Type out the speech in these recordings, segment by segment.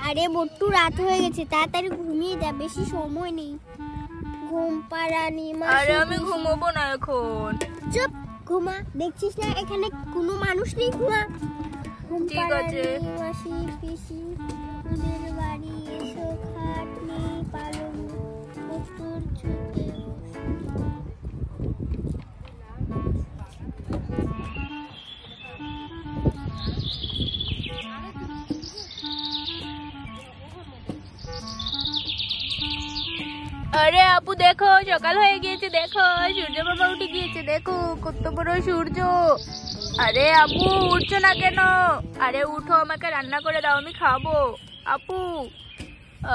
আরে বট্টু রাত হয়ে গেছে, তাড়াতাড়ি ঘুমিয়ে যা, বেশি সময় নেই। ঘুম পাড়ানি মাসি। আরে আমি ঘুমাবো না এখন। চুপ, ঘুমা। দেখছিস না এখানে কোনো মানুষ নেই, ঘুমা। ঠিক আছে। মাসি পিসি ওদের বাড়ি এসো, খাট নেই পালং বট্টুর ছুটে। আরে আপু দেখো, সকাল হয়ে গিয়েছে, দেখো সূর্য বাবা উঠে গিয়েছে, দেখো কত বড় সূর্য। আরে আপু উঠছো না কেন? আরে উঠো, আমাকে রান্না করে দাও, আমি খাবো। আপু,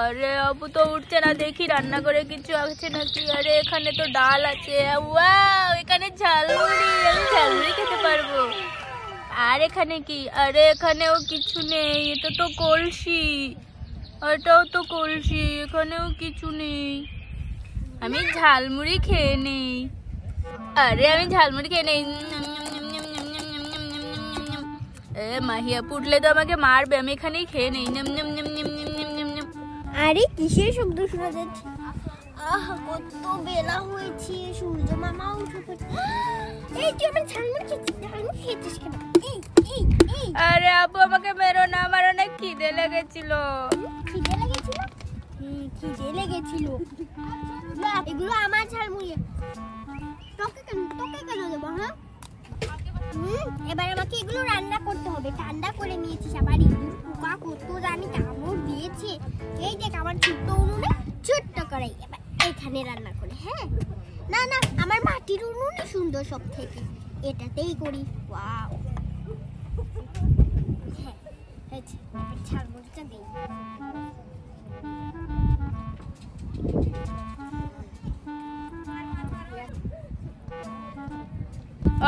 আরে আপু তো উঠছে না, দেখি রান্না করে কিছু আছে নাকি। আরে এখানে তো ডাল আছে, ওয়াও এখানে ঝালমুড়ি, আমি ঝালমুড়ি খেতে পারবো। আর এখানে কি? আরে এখানেও কিছু নেই, এটা তো কলসি, এটাও তো কলসি, এখানেও কিছু নেই। আমি ঝালমুড়ি খেয়ে নেই। আরে আমি ঝালমুড়ি খেয়ে নেই। মাহিয়া পুটলে তো আমাকে মারবে, আমি এখানেই খেয়ে নেই। আরে কিসের শব্দ শোনা যাচ্ছে? কত বেলা হয়েছে, সূর্য মামা উঠে পড়ছে। এই তুই আমার ঝালমুড়ি খেয়েছিস কেন? আরে আপু আমাকে মেরো না, আমার অনেক খিদে লেগেছিল। খিদে লেগেছিল? খিদে লেগেছিল না, এগুলো আমার ঝালমুড়ি। তোকে কেন দেবো? হ্যাঁ, এবার আমাকে এগুলো রান্না করতে হবে। ঠান্ডা করে নিয়েছিস, আবার ইঁদুর পোকা কত জানি কামড় দিয়েছে। এই দেখ আমার ছোট্ট উনুনে ছোট্ট কড়াই, এবার এখানে রান্না করে। হ্যাঁ, না না, আমার মাটির উনুনে সুন্দর সব থেকে, এটাতেই করি। ওয়াও, হ্যাঁ হয়েছে। ঝালমুড়িটা দিই।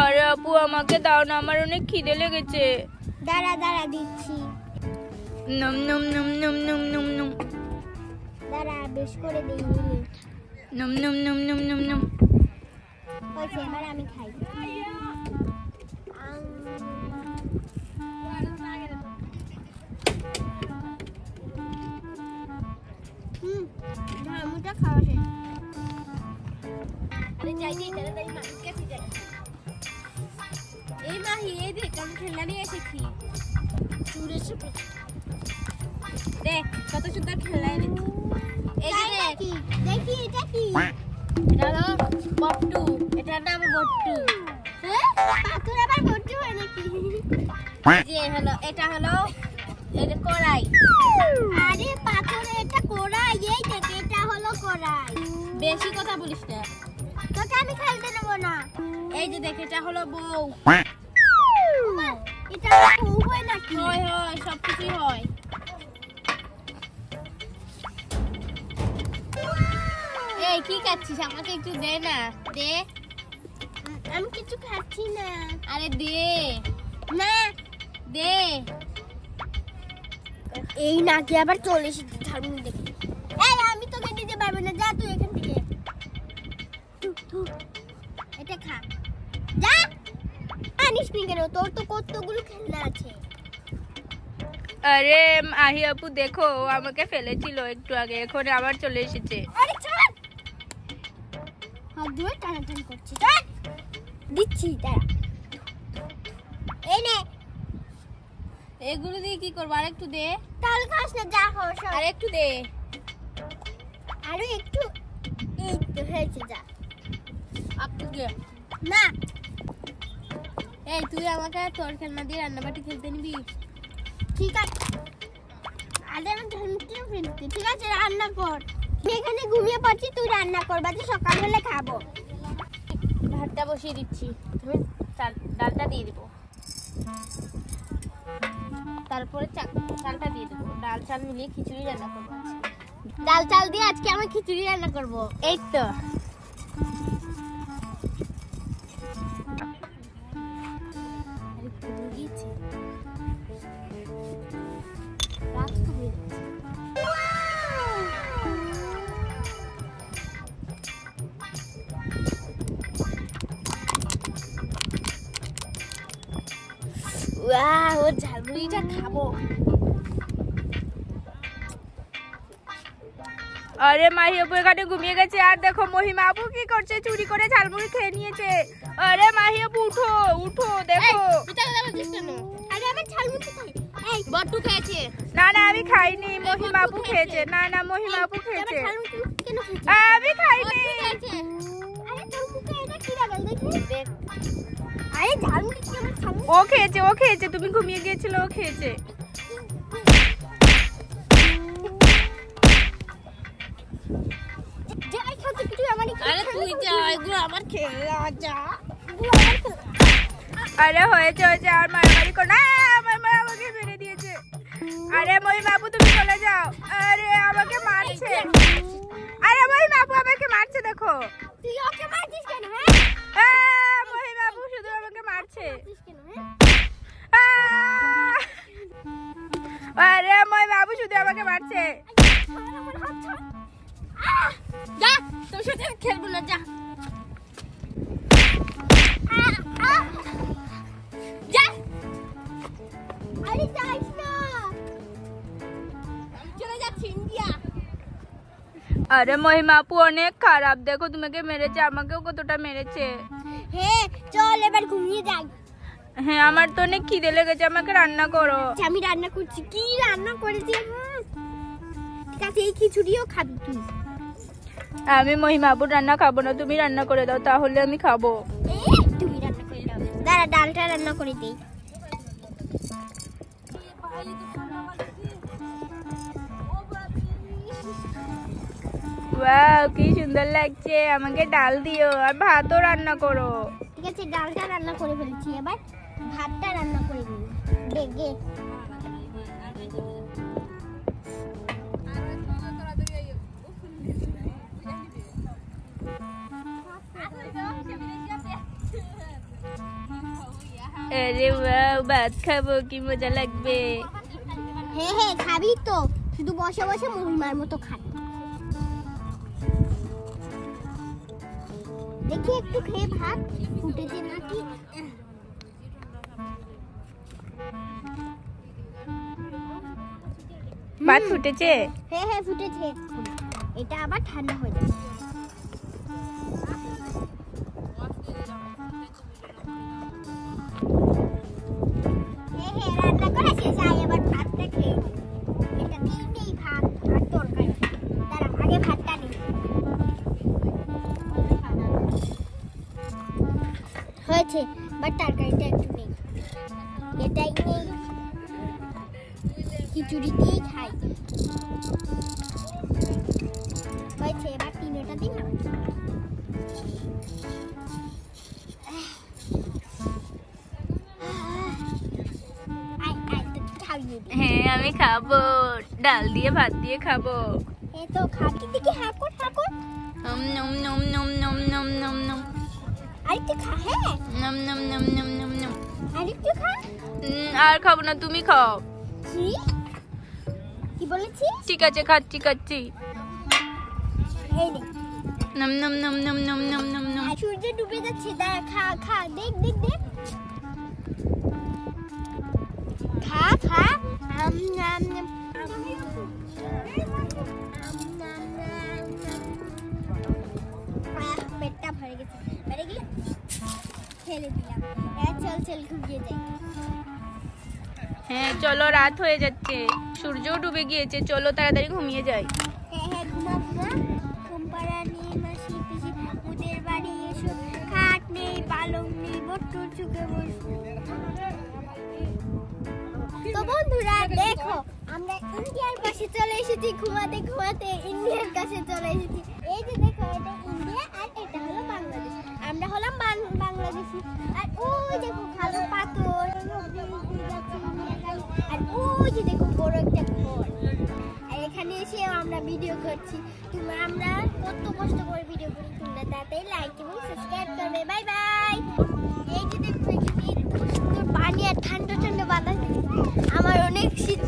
আরে আপু আমাকে দাও না, আমার অনেক খিদে লেগেছে। দাঁড়া দাঁড়া, দিচ্ছি। নম নম নম নম নম নম নম। দাঁড়া, বেশ করে দিই। নম নম নম নম নম নম। হয়েছে, এবার আমি খাই। ঝালমুড়িটা খাওয়া শেষ। আরে যাই যাই, তাড়াতাড়ি মাহির কাছে যাই। এই মাহি, এই দেখ আমি খেলনা নিয়ে এসেছি। দেখ কত সুন্দর খেলনা এনেছি। এই যে দেখি দেখি, এটা কি? এটা হলো বট্টু, এটার নাম বট্টু। হ্যাঁ, পাথর আবার বট্টু হয় নাকি? যে হলো এটা হলো এটা কড়াই। আরে পাথরে এটা কড়াই, এই দেখ এটা হলো কড়াই। বেশি কথা বলিস না, তোকে আমি খেলতে নেবো না। এই যে দেখ এটা হলো বউ। এটা বউ হয় নাকি? হয় হয়, সব কিছুই হয়। এই কি খাচ্ছিস, আমাকে একটু দে না, দে। আমি কিছু খাচ্ছি না। আরে দে না, দে। এই নাকি আবার চলে এসেছে ঝালমুড়ি দেখে। এই আমি তোকে দিতে পারবো না, যা তুই এখান থেকে। এটা খা, যা। আনিস কেন? তোর তো কতগুলো খেলনা আছে। আরে আহি আপু দেখো, ও আমাকে ফেলেছিল একটু আগে, এখন আবার চলে এসেছে। আরে ছাড়, হাত ধরে টানাটানি করছিস। ছাড়, দিচ্ছি, দাঁড়া। এই নে। এগুলো দিয়ে কি করবো? আর একটু দে। তাহলে খাস না, যা খাও সব। আর একটু দে। আরো একটু। এই তো হয়েছে, যা। একটু দে না। এই তুই আমাকে তোর খেলনা দিয়ে রান্নাবাটি খেলতে নিবি? ঠিক আছে, আরে আমি ঝালমুড়িটা ফেলছি। ঠিক আছে, রান্না কর। আমি এখানে ঘুমিয়ে পড়ছি, তুই রান্না কর, বাজে সকালবেলা খাবো। ভাতটা বসিয়ে দিচ্ছি, তুমি ডালটা দিয়ে দিব, তারপরে চালটা দিয়ে দেবো। ডাল চাল মিলিয়ে খিচুড়ি রান্না করবো। ডাল চাল দিয়ে আজকে আমি খিচুড়ি রান্না করব। এই তো ও ঝালমুড়িটা খাবো। আরে মাহি আপু এখানে ঘুমিয়ে গেছে। আর দেখো মহিমা আপু কি করছে, চুরি করে ঝালমুড়ি খেয়ে নিয়েছে। আরে মাহি আপু উঠো উঠো, দেখো। আরে আমার ঝালমুড়ি খাই। এই বট্টু খেয়েছে। না না আমি খাইনি, মহিমা আপু খেয়েছে। না না মহিমা আপু খেয়েছে। কেন খেয়েছে? আমি খাইনি। আরে তোর মুখে এটা কি লাগাল দেখি দেখ। আরে ঝালমুড়ি কি আমার খাবো? ও খেয়েছে, তুমি ঘুমিয়ে গিয়েছিল, ও খেয়েছে। যাই খাতে কিছু আমারই। আরে তুই যা, এগুলো আমার খেলা যা। আরে হয়েছে আর মারামারি করো না। আমার মা আমাকে মেরে দিয়েছে। আরে মহিমা আপু তুমি চলে যাও। আরে আমাকে মারছে। আরে মহিমা আপু আমাকে মারছে, দেখো। তুই ওকে মারছিস কেন? হ্যাঁ মহিমা আপু শুধু আমাকে মারছে। আরে মহিমা আপু শুধু আমাকে মারছে। যা, তোর সাথে খেলবো না, যা। যা। আরে যাইস না, চলে যাচ্ছি ইন্ডিয়া। আরে মহিমা আপু অনেক খারাপ, দেখো তোমাকে মেরেছে, আমাকেও কতটা মেরেছে। হ্যাঁ চল এবার ঘুমিয়ে যাই। হ্যাঁ আমার তো অনেক খিদে লেগেছে, আমাকে রান্না করো। আমি রান্না করছি। কি রান্না করেছি? ঠিক আছে, এই খিচুড়িও খাবি তুই? আমি মহিমা আপুর রান্না খাবো না, তুমি রান্না করে দাও, তাহলে আমি খাবো। তুমি রান্না করে দাও। দাঁড়া, ডালটা রান্না করে দেই। ওয়াও কি সুন্দর লাগছে, আমাকে ডাল দিও আর ভাতও রান্না করো। ঠিক আছে, ডালটা রান্না করে ফেলেছি, এবার ভাতটা রান্না করে দিই। দেখে আরে ওয়াও ভাত খাবো, কি মজা লাগবে। হ্যাঁ হ্যাঁ খাবি তো, শুধু বসে বসে মহিমার মতো খাবি। দেখি একটু খেয়ে ভাত ফুটেছে নাকি। ভাত ফুটেছে? হ্যাঁ হ্যাঁ ফুটেছে। এটা আবার ঠান্ডা হয়ে যাবে। হ্যাঁ হ্যাঁ রান্না করা শেষ, এবার ভাতটা খেয়ে নিই। এটা দিয়ে নেই ভাত আর তরকারি। দাঁড়া আগে ভাতটা নিই। হয়েছে, বাট তরকারিটা একটু নেই, এটাই নেই। খিচুড়ি দিয়েই খাই। হয়েছে, এবার তিনটা দিন না। হ্যাঁ আমি খাবো, ডাল দিয়ে ভাত দিয়ে খাবো। এই তো খাবি, দেখি হাঁকুর হাঁকুর। নম নম নম নম নম নম নম নম। আরেকটু খা। হ্যাঁ নম নম নম নম নম নম। আরেকটু খা। আর খাবো না, তুমি খাও। কি বলেছিস? ঠিক আছে খাচ্ছি। এই দেখ। নম নম নম নম নম নম নম নম। সূর্য ডুবে যাচ্ছে, দাঁড়া খা খা, দেখ দেখ দেখ। খা খা। আম নাম নাম। পেটটা ভরে গেছে, ভরে গেলে ফেলে দিলাম। চল ঘুমিয়ে যাই। হ্যাঁ চলো, রাত হয়ে যাচ্ছে, সূর্যও ডুবে গিয়েছে, চলো তাড়াতাড়ি ঘুমিয়ে যাই। হ্যাঁ ঘুমাবো না। কুম্পারা নিয়ে মাসি পিসি ওদের বাড়ি এসো। খাট নেই, পালং নেই, বট্টুর চুকে বসো। তো বন্ধুরা দেখো, আমরা ইন্ডিয়ার পাশে চলে এসেছি। ঘুমাতে ঘুমাতে ইন্ডিয়ার কাছে চলে এসেছি। এই যে দেখো, এটা ইন্ডিয়া আর এটা হলো বাংলাদেশ। আমরা হলাম বাংলাদেশি। আর ওই দেখো খালো পাথর, আর ওই যে দেখো বড় একটা ঘর। আর এখানে এসে আমরা ভিডিও করছি। আমরা কত কষ্ট করে ভিডিও করি, তোমরা তাড়াতাড়ি লাইক এবং সাবস্ক্রাইব করবে। Bye bye. এই যে দেখো, এখানে এত সুন্দর পানি আর ঠান্ডা ঠান্ডা বাতাস। আমার অনেক শীত